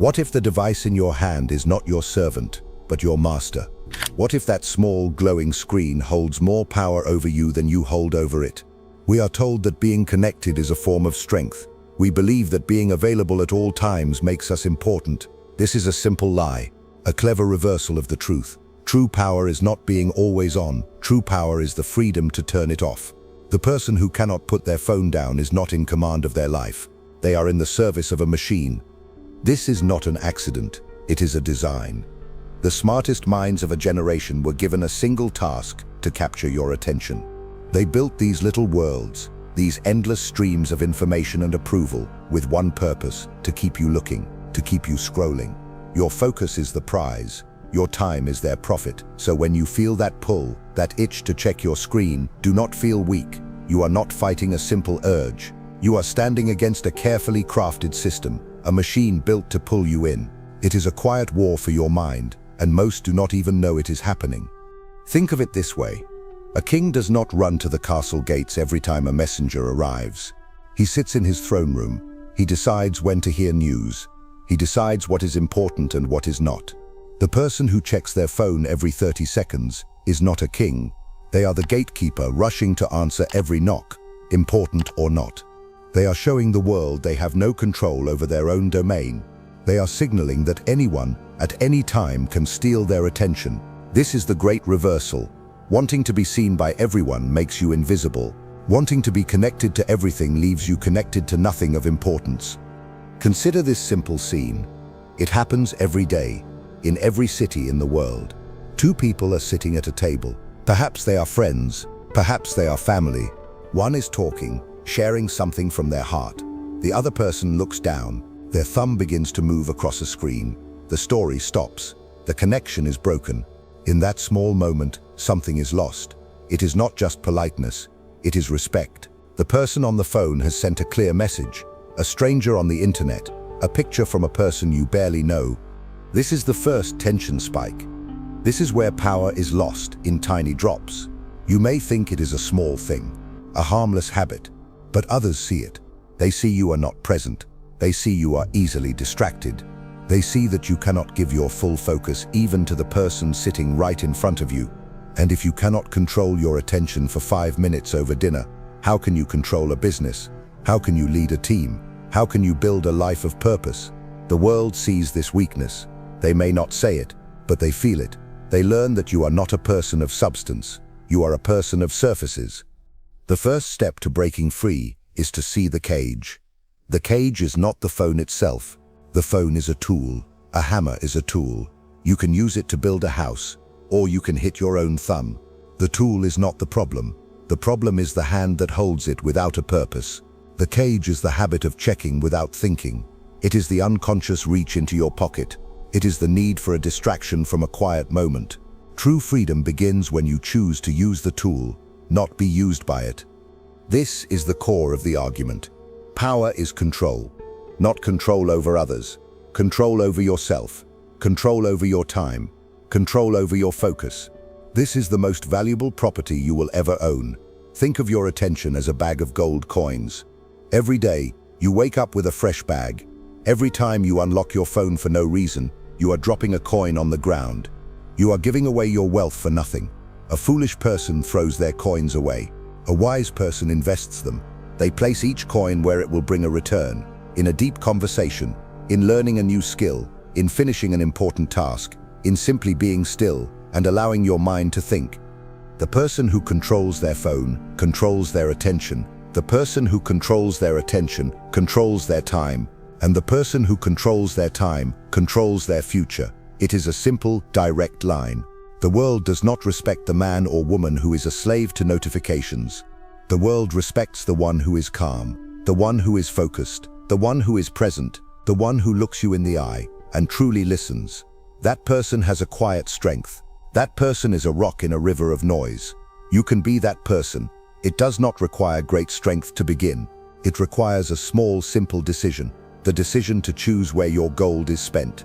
What if the device in your hand is not your servant, but your master? What if that small, glowing screen holds more power over you than you hold over it? We are told that being connected is a form of strength. We believe that being available at all times makes us important. This is a simple lie, a clever reversal of the truth. True power is not being always on. True power is the freedom to turn it off. The person who cannot put their phone down is not in command of their life. They are in the service of a machine. This is not an accident. It is a design. The smartest minds of a generation were given a single task to capture your attention. They built these little worlds, these endless streams of information and approval, with one purpose: to keep you looking, to keep you scrolling. Your focus is the prize. Your time is their profit. So when you feel that pull, that itch to check your screen, do not feel weak. You are not fighting a simple urge. You are standing against a carefully crafted system, a machine built to pull you in. It is a quiet war for your mind, and most do not even know it is happening. Think of it this way. A king does not run to the castle gates every time a messenger arrives. He sits in his throne room. He decides when to hear news. He decides what is important and what is not. The person who checks their phone every 30 seconds is not a king. They are the gatekeeper rushing to answer every knock, important or not. They are showing the world they have no control over their own domain. They are signaling that anyone, at any time, can steal their attention. This is the great reversal. Wanting to be seen by everyone makes you invisible. Wanting to be connected to everything leaves you connected to nothing of importance. Consider this simple scene. It happens every day, in every city in the world. Two people are sitting at a table. Perhaps they are friends, perhaps they are family. One is talking, sharing something from their heart. The other person looks down. Their thumb begins to move across a screen. The story stops. The connection is broken. In that small moment, something is lost. It is not just politeness, it is respect. The person on the phone has sent a clear message. A stranger on the internet, a picture from a person you barely know. This is the first tension spike. This is where power is lost in tiny drops. You may think it is a small thing, a harmless habit, but others see it. They see you are not present. They see you are easily distracted. They see that you cannot give your full focus even to the person sitting right in front of you. And if you cannot control your attention for 5 minutes over dinner, how can you control a business? How can you lead a team? How can you build a life of purpose? The world sees this weakness. They may not say it, but they feel it. They learn that you are not a person of substance. You are a person of surfaces. The first step to breaking free is to see the cage. The cage is not the phone itself. The phone is a tool. A hammer is a tool. You can use it to build a house, or you can hit your own thumb. The tool is not the problem. The problem is the hand that holds it without a purpose. The cage is the habit of checking without thinking. It is the unconscious reach into your pocket. It is the need for a distraction from a quiet moment. True freedom begins when you choose to use the tool, not be used by it. This is the core of the argument. Power is control. Not control over others. Control over yourself. Control over your time. Control over your focus. This is the most valuable property you will ever own. Think of your attention as a bag of gold coins. Every day, you wake up with a fresh bag. Every time you unlock your phone for no reason, you are dropping a coin on the ground. You are giving away your wealth for nothing. A foolish person throws their coins away. A wise person invests them. They place each coin where it will bring a return. In a deep conversation, in learning a new skill, in finishing an important task, in simply being still and allowing your mind to think. The person who controls their phone controls their attention. The person who controls their attention controls their time. And the person who controls their time controls their future. It is a simple, direct line. The world does not respect the man or woman who is a slave to notifications. The world respects the one who is calm, the one who is focused, the one who is present, the one who looks you in the eye and truly listens. That person has a quiet strength. That person is a rock in a river of noise. You can be that person. It does not require great strength to begin. It requires a small, simple decision. The decision to choose where your gold is spent.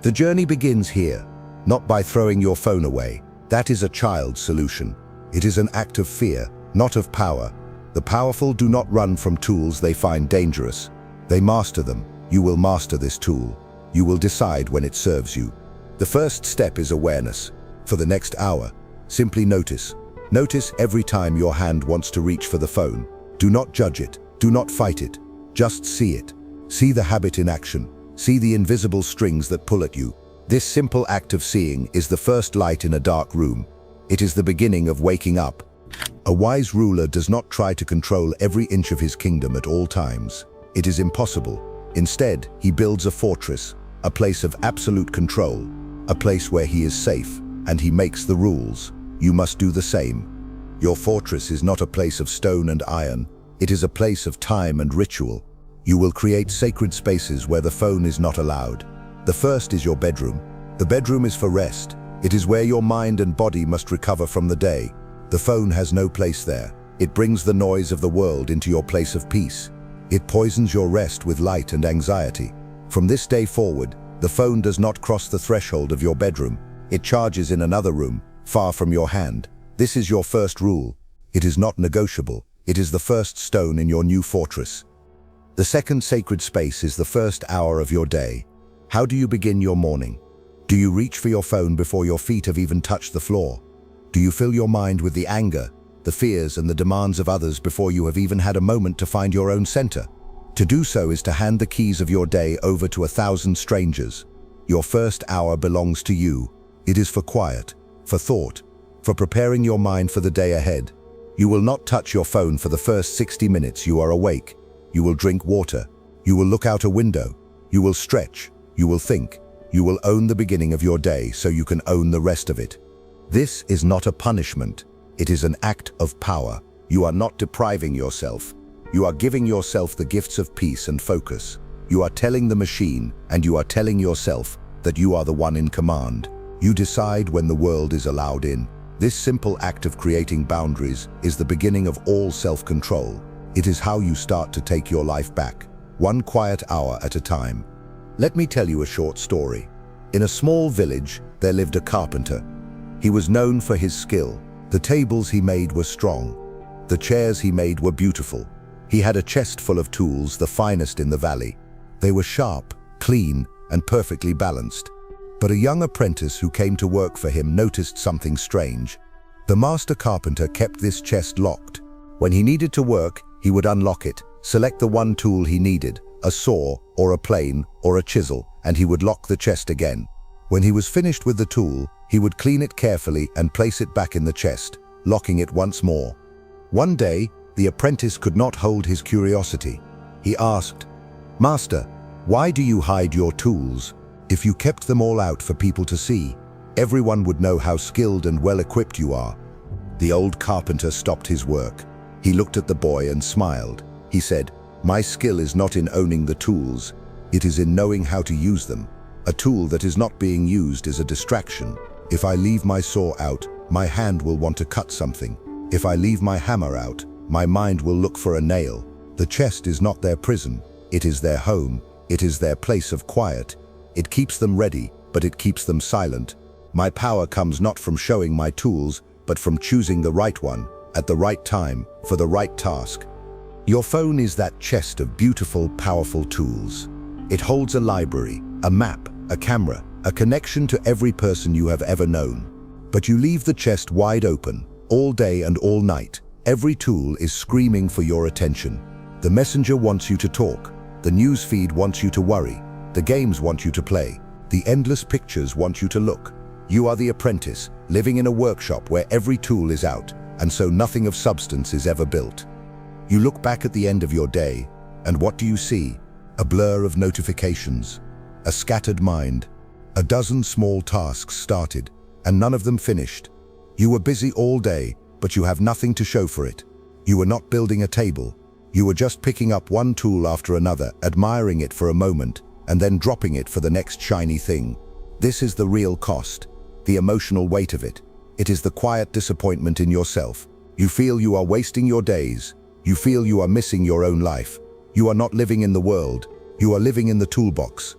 The journey begins here, not by throwing your phone away. That is a child's solution. It is an act of fear, not of power. The powerful do not run from tools they find dangerous. They master them. You will master this tool. You will decide when it serves you. The first step is awareness. For the next hour, simply notice. Notice every time your hand wants to reach for the phone. Do not judge it. Do not fight it. Just see it. See the habit in action. See the invisible strings that pull at you. This simple act of seeing is the first light in a dark room. It is the beginning of waking up. A wise ruler does not try to control every inch of his kingdom at all times. It is impossible. Instead, he builds a fortress, a place of absolute control, a place where he is safe, and he makes the rules. You must do the same. Your fortress is not a place of stone and iron. It is a place of time and ritual. You will create sacred spaces where the phone is not allowed. The first is your bedroom. The bedroom is for rest. It is where your mind and body must recover from the day. The phone has no place there. It brings the noise of the world into your place of peace. It poisons your rest with light and anxiety. From this day forward, the phone does not cross the threshold of your bedroom. It charges in another room, far from your hand. This is your first rule. It is not negotiable. It is the first stone in your new fortress. The second sacred space is the first hour of your day. How do you begin your morning? Do you reach for your phone before your feet have even touched the floor? Do you fill your mind with the anger, the fears, and the demands of others before you have even had a moment to find your own center? To do so is to hand the keys of your day over to 1,000 strangers. Your first hour belongs to you. It is for quiet, for thought, for preparing your mind for the day ahead. You will not touch your phone for the first 60 minutes you are awake. You will drink water. You will look out a window. You will stretch. You will think. You will own the beginning of your day so you can own the rest of it. This is not a punishment. It is an act of power. You are not depriving yourself. You are giving yourself the gifts of peace and focus. You are telling the machine, and you are telling yourself, that you are the one in command. You decide when the world is allowed in. This simple act of creating boundaries is the beginning of all self-control. It is how you start to take your life back, one quiet hour at a time. Let me tell you a short story. In a small village, there lived a carpenter. He was known for his skill. The tables he made were strong. The chairs he made were beautiful. He had a chest full of tools, the finest in the valley. They were sharp, clean, and perfectly balanced. But a young apprentice who came to work for him noticed something strange. The master carpenter kept this chest locked. When he needed to work, he would unlock it, select the one tool he needed, a saw, or a plane, or a chisel, and he would lock the chest again. When he was finished with the tool, he would clean it carefully and place it back in the chest, locking it once more. One day, the apprentice could not hold his curiosity. He asked, "Master, why do you hide your tools? If you kept them all out for people to see, everyone would know how skilled and well-equipped you are." The old carpenter stopped his work. He looked at the boy and smiled. He said, "My skill is not in owning the tools. It is in knowing how to use them. A tool that is not being used is a distraction. If I leave my saw out, my hand will want to cut something. If I leave my hammer out, my mind will look for a nail. The chest is not their prison. It is their home. It is their place of quiet. It keeps them ready, but it keeps them silent. My power comes not from showing my tools, but from choosing the right one, at the right time, for the right task." Your phone is that chest of beautiful, powerful tools. It holds a library, a map, a camera, a connection to every person you have ever known. But you leave the chest wide open, all day and all night. Every tool is screaming for your attention. The messenger wants you to talk. The news feed wants you to worry. The games want you to play. The endless pictures want you to look. You are the apprentice, living in a workshop where every tool is out, and so nothing of substance is ever built. You look back at the end of your day, and what do you see? A blur of notifications, a scattered mind. A dozen small tasks started, and none of them finished. You were busy all day, but you have nothing to show for it. You were not building a table. You were just picking up one tool after another, admiring it for a moment, and then dropping it for the next shiny thing. This is the real cost, the emotional weight of it. It is the quiet disappointment in yourself. You feel you are wasting your days. You feel you are missing your own life. You are not living in the world. You are living in the toolbox.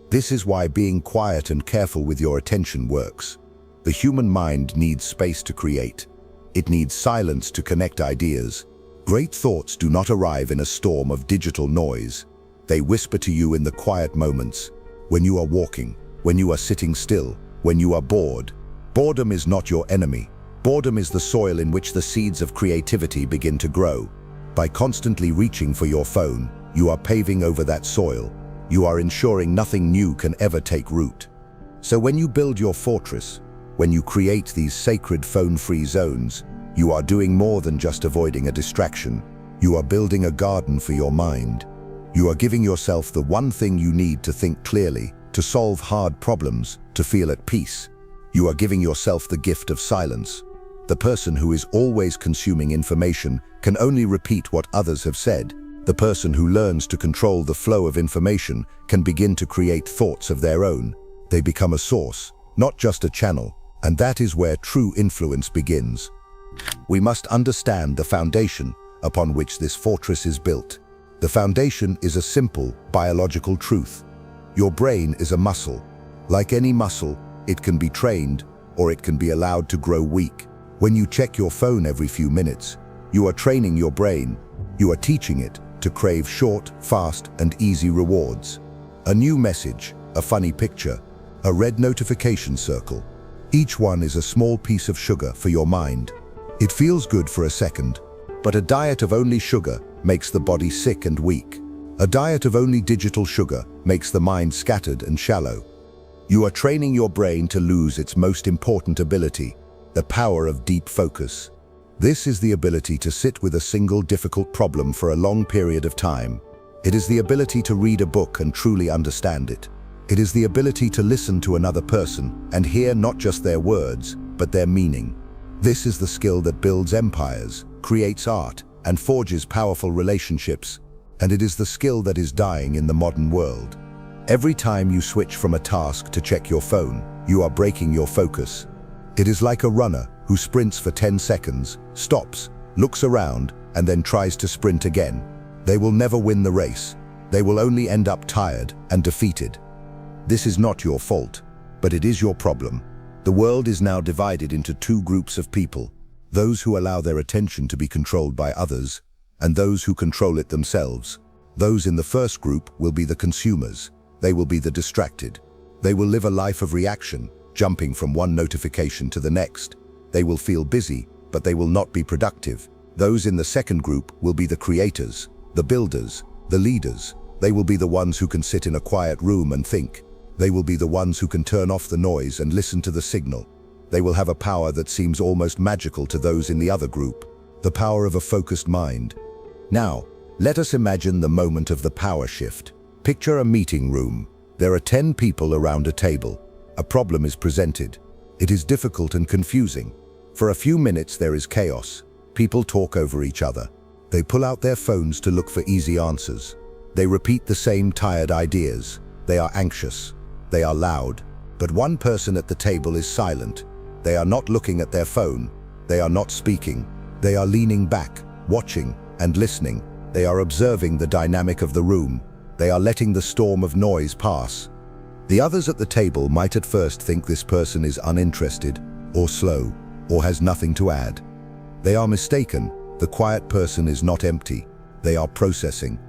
This is why being quiet and careful with your attention works. The human mind needs space to create. It needs silence to connect ideas. Great thoughts do not arrive in a storm of digital noise. They whisper to you in the quiet moments. when you are walking, when you are sitting still, when you are bored. Boredom is not your enemy. Boredom is the soil in which the seeds of creativity begin to grow. By constantly reaching for your phone, you are paving over that soil. You are ensuring nothing new can ever take root. So when you build your fortress, when you create these sacred phone-free zones, you are doing more than just avoiding a distraction. You are building a garden for your mind. You are giving yourself the one thing you need to think clearly, to solve hard problems, to feel at peace. You are giving yourself the gift of silence. The person who is always consuming information can only repeat what others have said. The person who learns to control the flow of information can begin to create thoughts of their own. They become a source, not just a channel, and that is where true influence begins. We must understand the foundation upon which this fortress is built. The foundation is a simple biological truth. Your brain is a muscle. Like any muscle, it can be trained or it can be allowed to grow weak. When you check your phone every few minutes, you are training your brain. You are teaching it to crave short, fast, and easy rewards. A new message, a funny picture, a red notification circle. Each one is a small piece of sugar for your mind. It feels good for a second, but a diet of only sugar makes the body sick and weak. A diet of only digital sugar makes the mind scattered and shallow. You are training your brain to lose its most important ability, the power of deep focus. This is the ability to sit with a single difficult problem for a long period of time. It is the ability to read a book and truly understand it. It is the ability to listen to another person and hear not just their words, but their meaning. This is the skill that builds empires, creates art, and forges powerful relationships. And it is the skill that is dying in the modern world. Every time you switch from a task to check your phone, you are breaking your focus. It is like a runner who sprints for 10 seconds, stops, looks around, and then tries to sprint again. They will never win the race. They will only end up tired and defeated. This is not your fault, but it is your problem. The world is now divided into two groups of people: those who allow their attention to be controlled by others, and those who control it themselves. Those in the first group will be the consumers. They will be the distracted. They will live a life of reaction, jumping from one notification to the next. They will feel busy, but they will not be productive. Those in the second group will be the creators, the builders, the leaders. They will be the ones who can sit in a quiet room and think. They will be the ones who can turn off the noise and listen to the signal. They will have a power that seems almost magical to those in the other group, the power of a focused mind. Now, let us imagine the moment of the power shift. Picture a meeting room. There are 10 people around a table. A problem is presented. It is difficult and confusing. For a few minutes there is chaos. People talk over each other. They pull out their phones to look for easy answers. They repeat the same tired ideas. They are anxious. They are loud. But one person at the table is silent. They are not looking at their phone. They are not speaking. They are leaning back, watching and listening. They are observing the dynamic of the room. They are letting the storm of noise pass. The others at the table might at first think this person is uninterested, or slow, or has nothing to add. They are mistaken. The quiet person is not empty. They are processing.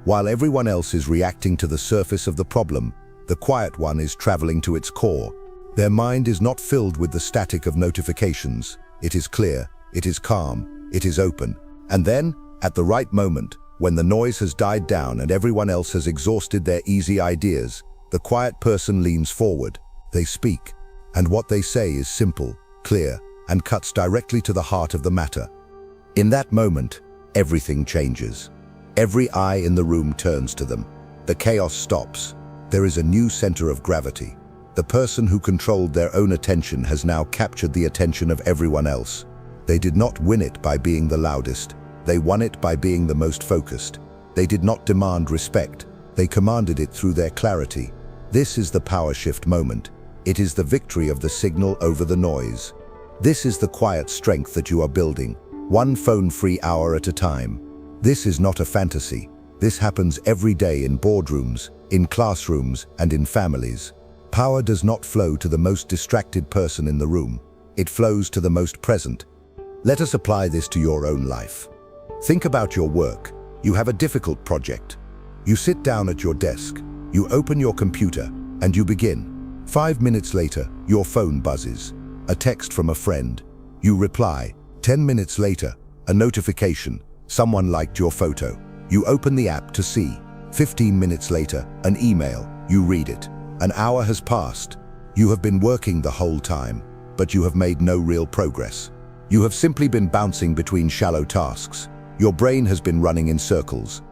While everyone else is reacting to the surface of the problem, the quiet one is traveling to its core. Their mind is not filled with the static of notifications. It is clear, it is calm, it is open. And then, at the right moment, when the noise has died down and everyone else has exhausted their easy ideas, the quiet person leans forward. They speak, and what they say is simple, clear, and cuts directly to the heart of the matter. In that moment, everything changes. Every eye in the room turns to them. The chaos stops. There is a new center of gravity. The person who controlled their own attention has now captured the attention of everyone else. They did not win it by being the loudest. They won it by being the most focused. They did not demand respect. They commanded it through their clarity. This is the power shift moment. It is the victory of the signal over the noise. This is the quiet strength that you are building, one phone-free hour at a time. This is not a fantasy. This happens every day in boardrooms, in classrooms, and in families. Power does not flow to the most distracted person in the room. It flows to the most present. Let us apply this to your own life. Think about your work. You have a difficult project. You sit down at your desk. You open your computer, And you begin. 5 minutes later, your phone buzzes. A text from a friend. You reply. 10 minutes later, a notification. Someone liked your photo. You open the app to see. 15 minutes later, an email. You read it. An hour has passed. You have been working the whole time, but you have made no real progress. You have simply been bouncing between shallow tasks. Your brain has been running in circles.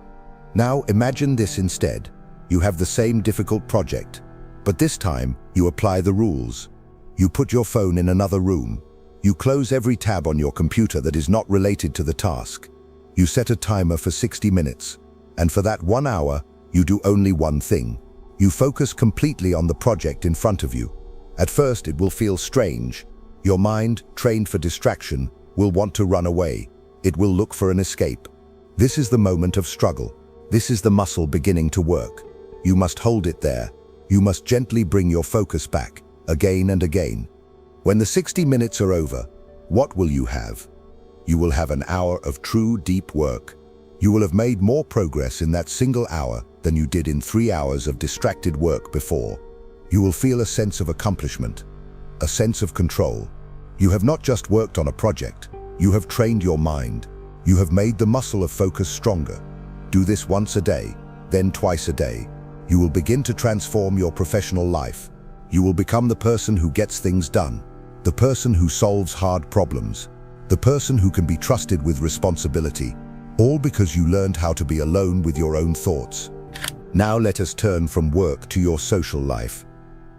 Now imagine this instead. You have the same difficult project, but this time you apply the rules. You put your phone in another room. You close every tab on your computer that is not related to the task. You set a timer for 60 minutes, and for that 1 hour, you do only one thing. You focus completely on the project in front of you. At first, it will feel strange. Your mind, trained for distraction, will want to run away. It will look for an escape. This is the moment of struggle. This is the muscle beginning to work. You must hold it there. You must gently bring your focus back, again and again. When the 60 minutes are over, what will you have? You will have an hour of true, deep work. You will have made more progress in that single hour than you did in 3 hours of distracted work before. You will feel a sense of accomplishment, a sense of control. You have not just worked on a project, you have trained your mind. You have made the muscle of focus stronger. Do this once a day, then twice a day. You will begin to transform your professional life. You will become the person who gets things done, the person who solves hard problems, the person who can be trusted with responsibility, all because you learned how to be alone with your own thoughts. Now let us turn from work to your social life.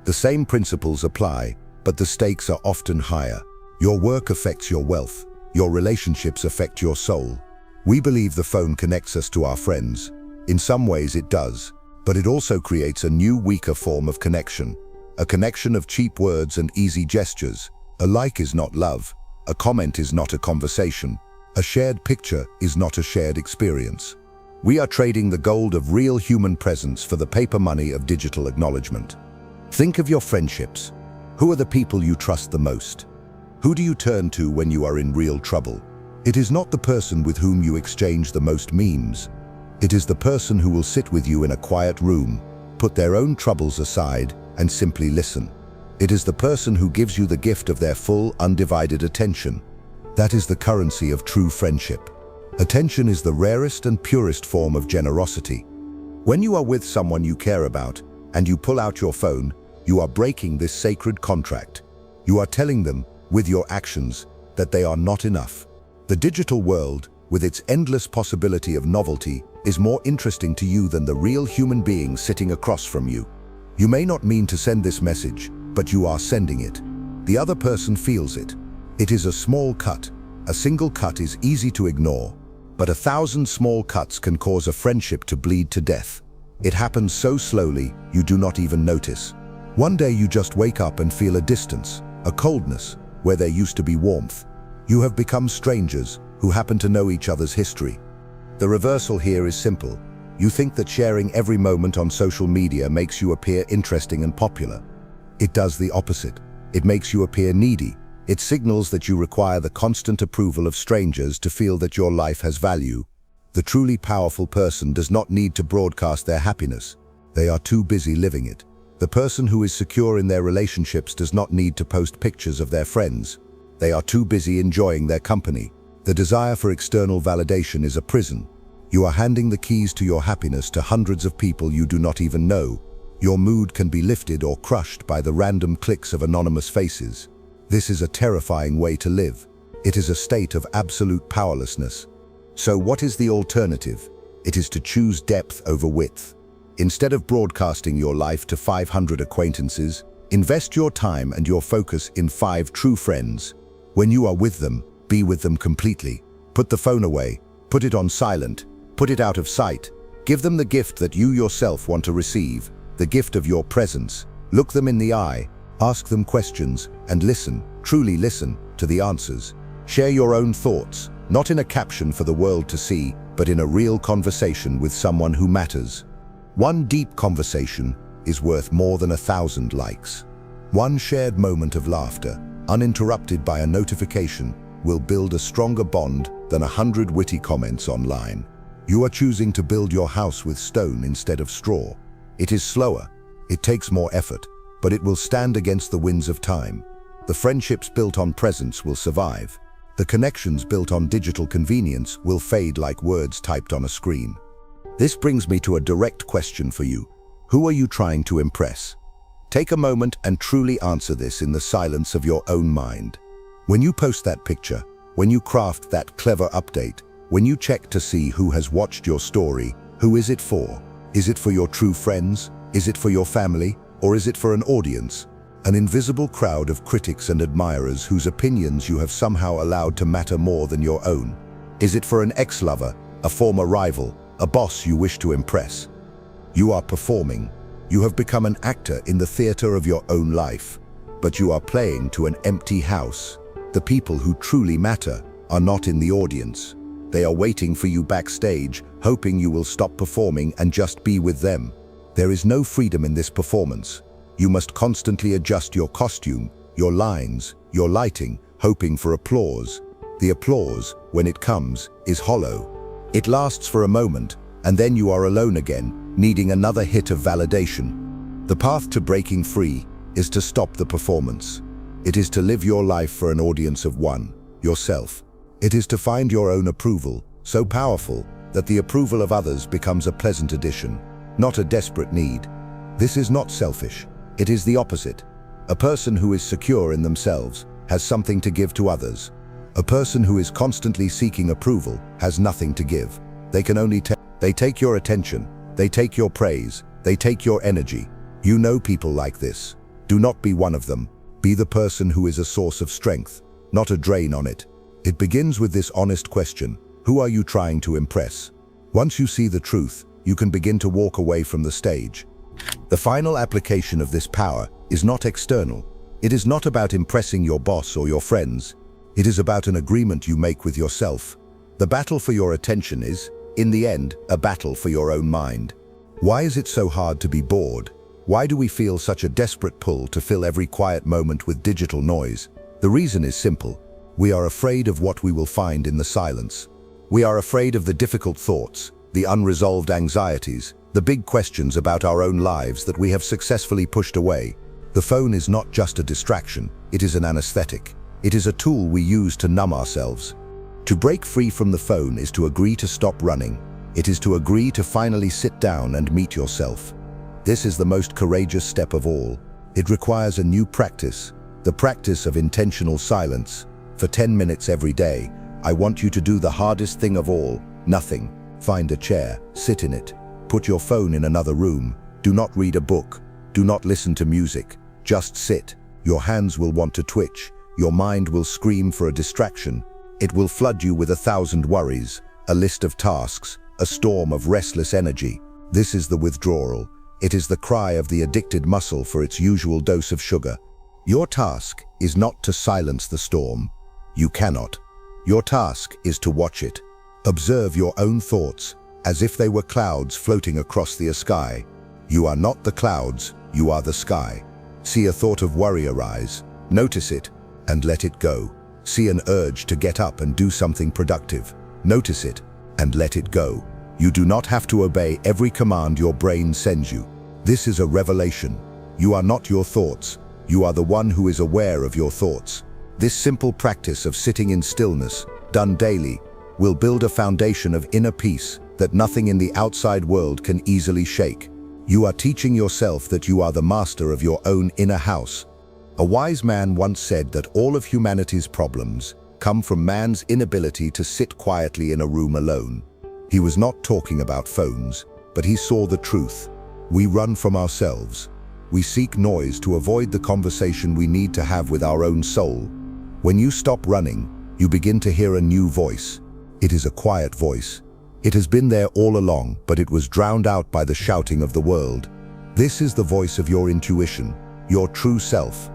The same principles apply, but the stakes are often higher. Your work affects your wealth. Your relationships affect your soul. We believe the phone connects us to our friends. In some ways it does, but it also creates a new, weaker form of connection. A connection of cheap words and easy gestures. A like is not love. A comment is not a conversation. A shared picture is not a shared experience. We are trading the gold of real human presence for the paper money of digital acknowledgement. Think of your friendships. Who are the people you trust the most? Who do you turn to when you are in real trouble? It is not the person with whom you exchange the most memes. It is the person who will sit with you in a quiet room, put their own troubles aside, and simply listen. It is the person who gives you the gift of their full, undivided attention. That is the currency of true friendship. Attention is the rarest and purest form of generosity. When you are with someone you care about, and you pull out your phone, you are breaking this sacred contract. You are telling them, with your actions, that they are not enough. The digital world, with its endless possibility of novelty, is more interesting to you than the real human being sitting across from you. You may not mean to send this message, but you are sending it. The other person feels it. It is a small cut. A single cut is easy to ignore, but 1,000 small cuts can cause a friendship to bleed to death. It happens so slowly, you do not even notice. One day you just wake up and feel a distance, a coldness, where there used to be warmth. You have become strangers who happen to know each other's history. The reversal here is simple. You think that sharing every moment on social media makes you appear interesting and popular. It does the opposite. It makes you appear needy. It signals that you require the constant approval of strangers to feel that your life has value. The truly powerful person does not need to broadcast their happiness. They are too busy living it. The person who is secure in their relationships does not need to post pictures of their friends. They are too busy enjoying their company. The desire for external validation is a prison. You are handing the keys to your happiness to hundreds of people you do not even know. Your mood can be lifted or crushed by the random clicks of anonymous faces. This is a terrifying way to live. It is a state of absolute powerlessness. So what is the alternative? It is to choose depth over width. Instead of broadcasting your life to 500 acquaintances, invest your time and your focus in 5 true friends. When you are with them, be with them completely. Put the phone away, put it on silent, put it out of sight. Give them the gift that you yourself want to receive, the gift of your presence. Look them in the eye, ask them questions, and listen, truly listen, to the answers. Share your own thoughts, not in a caption for the world to see, but in a real conversation with someone who matters. One deep conversation is worth more than 1,000 likes. One shared moment of laughter, uninterrupted by a notification, will build a stronger bond than 100 witty comments online. You are choosing to build your house with stone instead of straw. It is slower, It takes more effort, but it will stand against the winds of time. The friendships built on presence will survive. The connections built on digital convenience will fade like words typed on a screen. This brings me to a direct question for you. Who are you trying to impress? Take a moment and truly answer this in the silence of your own mind. When you post that picture, when you craft that clever update, when you check to see who has watched your story, who is it for? Is it for your true friends? Is it for your family? Or is it for an audience? An invisible crowd of critics and admirers whose opinions you have somehow allowed to matter more than your own? Is it for an ex-lover, a former rival, a boss you wish to impress? You are performing. You have become an actor in the theater of your own life. But you are playing to an empty house. The people who truly matter are not in the audience. They are waiting for you backstage, hoping you will stop performing and just be with them. There is no freedom in this performance. You must constantly adjust your costume, your lines, your lighting, hoping for applause. The applause, when it comes, is hollow. It lasts for a moment, and then you are alone again, needing another hit of validation. The path to breaking free is to stop the performance. It is to live your life for an audience of one, yourself. It is to find your own approval, so powerful that the approval of others becomes a pleasant addition, not a desperate need. This is not selfish. It is the opposite. A person who is secure in themselves has something to give to others. A person who is constantly seeking approval has nothing to give. They can only they take your attention, they take your praise, they take your energy. You know people like this. Do not be one of them. Be the person who is a source of strength, not a drain on it. It begins with this honest question: who are you trying to impress? Once you see the truth, you can begin to walk away from the stage. The final application of this power is not external. It is not about impressing your boss or your friends. It is about an agreement you make with yourself. The battle for your attention is, in the end, a battle for your own mind. Why is it so hard to be bored? Why do we feel such a desperate pull to fill every quiet moment with digital noise? The reason is simple. We are afraid of what we will find in the silence. We are afraid of the difficult thoughts, the unresolved anxieties, the big questions about our own lives that we have successfully pushed away. The phone is not just a distraction, it is an anesthetic. It is a tool we use to numb ourselves. To break free from the phone is to agree to stop running. It is to agree to finally sit down and meet yourself. This is the most courageous step of all. It requires a new practice, the practice of intentional silence. For 10 minutes every day, I want you to do the hardest thing of all: nothing. Find a chair, sit in it. Put your phone in another room. Do not read a book. Do not listen to music. Just sit. Your hands will want to twitch. Your mind will scream for a distraction. It will flood you with 1,000 worries, a list of tasks, a storm of restless energy. This is the withdrawal. It is the cry of the addicted muscle for its usual dose of sugar. Your task is not to silence the storm. You cannot. Your task is to watch it. Observe your own thoughts as if they were clouds floating across the sky. You are not the clouds, you are the sky. See a thought of worry arise, notice it, and let it go. See an urge to get up and do something productive. Notice it, and let it go. You do not have to obey every command your brain sends you. This is a revelation. You are not your thoughts. You are the one who is aware of your thoughts. This simple practice of sitting in stillness, done daily, will build a foundation of inner peace that nothing in the outside world can easily shake. You are teaching yourself that you are the master of your own inner house. A wise man once said that all of humanity's problems come from man's inability to sit quietly in a room alone. He was not talking about phones, but he saw the truth. We run from ourselves. We seek noise to avoid the conversation we need to have with our own soul. When you stop running, you begin to hear a new voice. It is a quiet voice. It has been there all along, but it was drowned out by the shouting of the world. This is the voice of your intuition, your true self.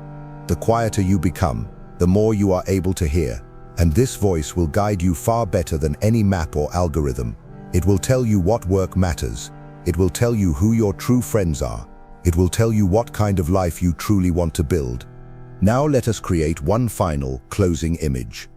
The quieter you become, the more you are able to hear. And this voice will guide you far better than any map or algorithm. It will tell you what work matters. It will tell you who your true friends are. It will tell you what kind of life you truly want to build. Now let us create one final, closing image.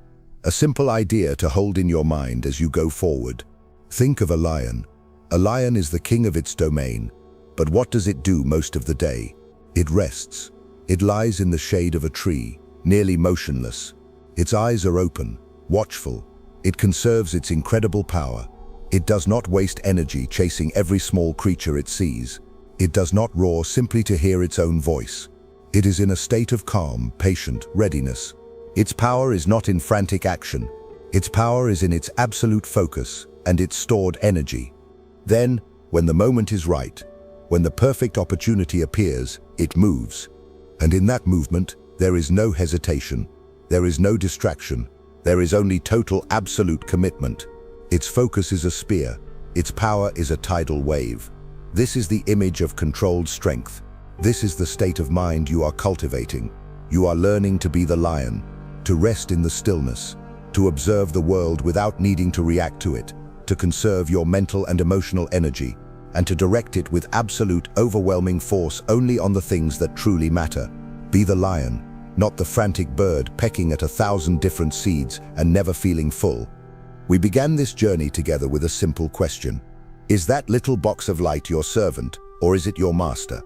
A simple idea to hold in your mind as you go forward. Think of a lion. A lion is the king of its domain, But what does it do most of the day? It rests. It lies in the shade of a tree, nearly motionless. Its eyes are open, watchful. It conserves its incredible power. It does not waste energy chasing every small creature it sees. It does not roar simply to hear its own voice. It is in a state of calm, patient readiness. Its power is not in frantic action. Its power is in its absolute focus and its stored energy. Then, when the moment is right, when the perfect opportunity appears, it moves. And in that movement, there is no hesitation. There is no distraction. There is only total, absolute commitment. Its focus is a spear. Its power is a tidal wave. This is the image of controlled strength. This is the state of mind you are cultivating. You are learning to be the lion, to rest in the stillness, to observe the world without needing to react to it, to conserve your mental and emotional energy, and to direct it with absolute, overwhelming force only on the things that truly matter. Be the lion, not the frantic bird pecking at 1,000 different seeds and never feeling full. We began this journey together with a simple question. Is that little box of light your servant, or is it your master?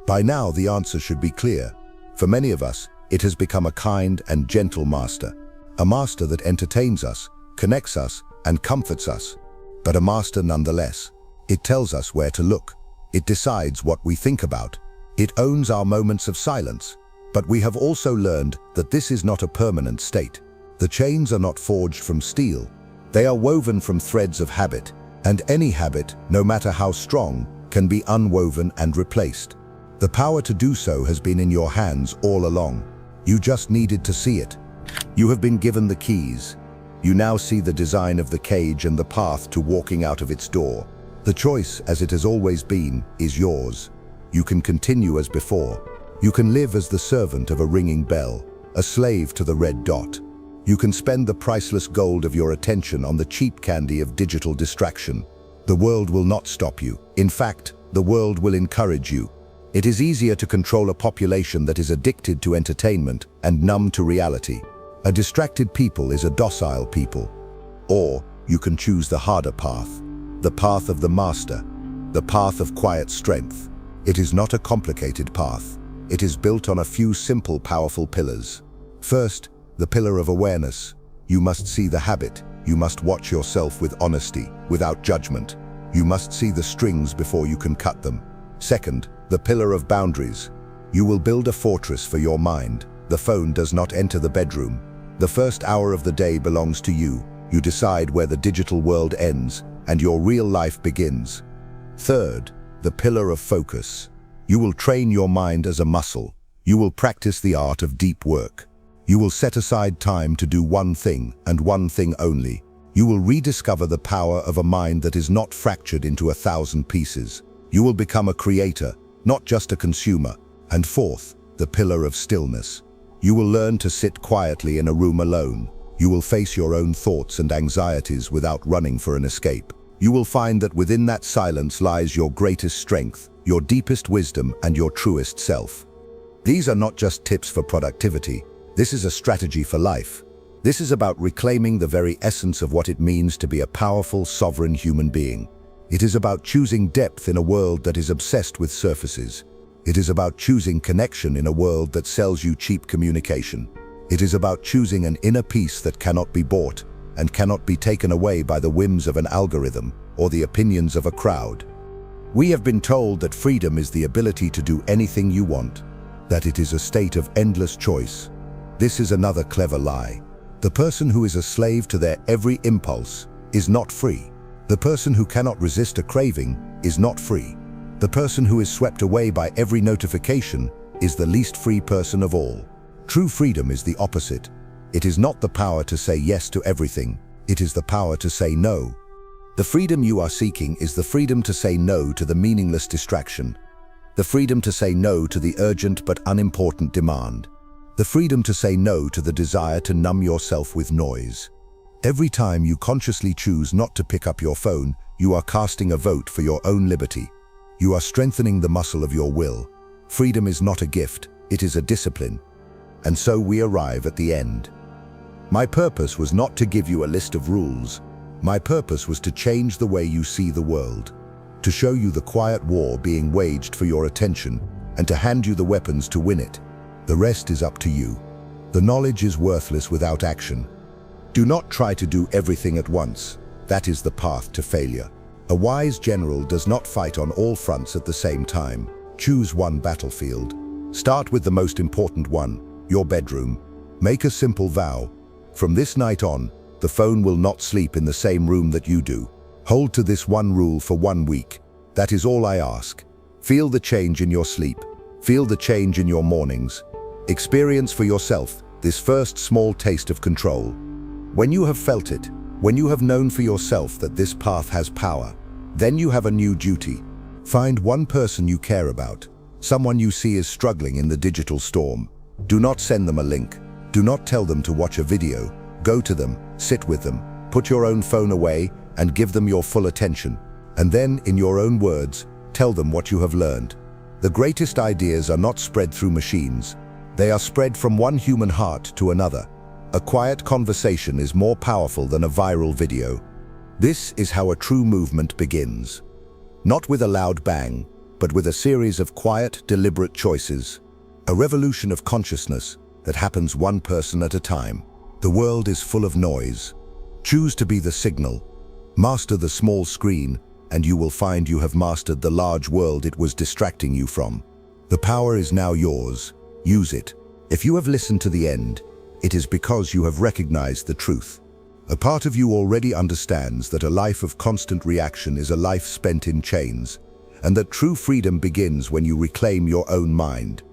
By now, the answer should be clear. For many of us, it has become a kind and gentle master. A master that entertains us, connects us, and comforts us. But a master nonetheless. It tells us where to look. It decides what we think about. It owns our moments of silence. But we have also learned that this is not a permanent state. The chains are not forged from steel. They are woven from threads of habit. And any habit, no matter how strong, can be unwoven and replaced. The power to do so has been in your hands all along. You just needed to see it. You have been given the keys. You now see the design of the cage and the path to walking out of its door. The choice, as it has always been, is yours. You can continue as before. You can live as the servant of a ringing bell, a slave to the red dot. You can spend the priceless gold of your attention on the cheap candy of digital distraction. The world will not stop you. In fact, the world will encourage you. It is easier to control a population that is addicted to entertainment and numb to reality. A distracted people is a docile people. Or you can choose the harder path, the path of the master, the path of quiet strength. It is not a complicated path. It is built on a few simple, powerful pillars. First, the pillar of awareness. You must see the habit. You must watch yourself with honesty, without judgment. You must see the strings before you can cut them. Second, the pillar of boundaries. You will build a fortress for your mind. The phone does not enter the bedroom. The first hour of the day belongs to you. You decide where the digital world ends and your real life begins. Third, the pillar of focus. You will train your mind as a muscle. You will practice the art of deep work. You will set aside time to do one thing and one thing only. You will rediscover the power of a mind that is not fractured into 1,000 pieces. You will become a creator, not just a consumer. And fourth, the pillar of stillness. You will learn to sit quietly in a room alone. You will face your own thoughts and anxieties without running for an escape. You will find that within that silence lies your greatest strength, your deepest wisdom, and your truest self. These are not just tips for productivity. This is a strategy for life. This is about reclaiming the very essence of what it means to be a powerful, sovereign human being. It is about choosing depth in a world that is obsessed with surfaces. It is about choosing connection in a world that sells you cheap communication. It is about choosing an inner peace that cannot be bought and cannot be taken away by the whims of an algorithm or the opinions of a crowd. We have been told that freedom is the ability to do anything you want, that it is a state of endless choice. This is another clever lie. The person who is a slave to their every impulse is not free. The person who cannot resist a craving is not free. The person who is swept away by every notification is the least free person of all. True freedom is the opposite. It is not the power to say yes to everything. It is the power to say no. The freedom you are seeking is the freedom to say no to the meaningless distraction. The freedom to say no to the urgent but unimportant demand. The freedom to say no to the desire to numb yourself with noise. Every time you consciously choose not to pick up your phone, you are casting a vote for your own liberty. You are strengthening the muscle of your will. Freedom is not a gift, it is a discipline. And so we arrive at the end. My purpose was not to give you a list of rules. My purpose was to change the way you see the world. to show you the quiet war being waged for your attention, and to hand you the weapons to win it. The rest is up to you. The knowledge is worthless without action. Do not try to do everything at once. That is the path to failure. A wise general does not fight on all fronts at the same time. Choose one battlefield. Start with the most important one, your bedroom. Make a simple vow. From this night on, the phone will not sleep in the same room that you do. Hold to this one rule for 1 week. That is all I ask. Feel the change in your sleep. Feel the change in your mornings. Experience for yourself this first small taste of control. When you have felt it, when you have known for yourself that this path has power, then you have a new duty. Find one person you care about, someone you see is struggling in the digital storm. Do not send them a link. Do not tell them to watch a video. Go to them, sit with them, put your own phone away, and give them your full attention. And then, in your own words, tell them what you have learned. The greatest ideas are not spread through machines. They are spread from one human heart to another. A quiet conversation is more powerful than a viral video. This is how a true movement begins. Not with a loud bang, but with a series of quiet, deliberate choices. A revolution of consciousness that happens one person at a time. The world is full of noise. Choose to be the signal. Master the small screen, and you will find you have mastered the large world it was distracting you from. The power is now yours. Use it. If you have listened to the end, it is because you have recognized the truth. A part of you already understands that a life of constant reaction is a life spent in chains, and that true freedom begins when you reclaim your own mind.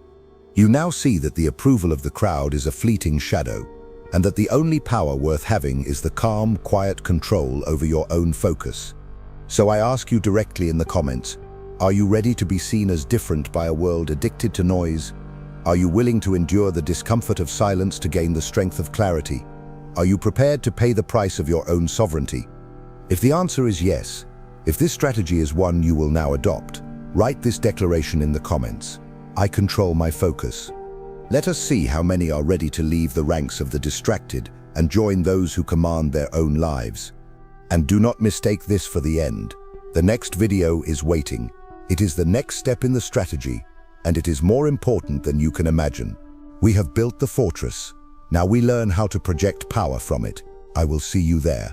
You now see that the approval of the crowd is a fleeting shadow, and that the only power worth having is the calm, quiet control over your own focus. So I ask you directly in the comments, are you ready to be seen as different by a world addicted to noise? Are you willing to endure the discomfort of silence to gain the strength of clarity? Are you prepared to pay the price of your own sovereignty? If the answer is yes, if this strategy is one you will now adopt, write this declaration in the comments. I control my focus. Let us see how many are ready to leave the ranks of the distracted and join those who command their own lives. And do not mistake this for the end. The next video is waiting. It is the next step in the strategy, and it is more important than you can imagine. We have built the fortress. Now we learn how to project power from it. I will see you there.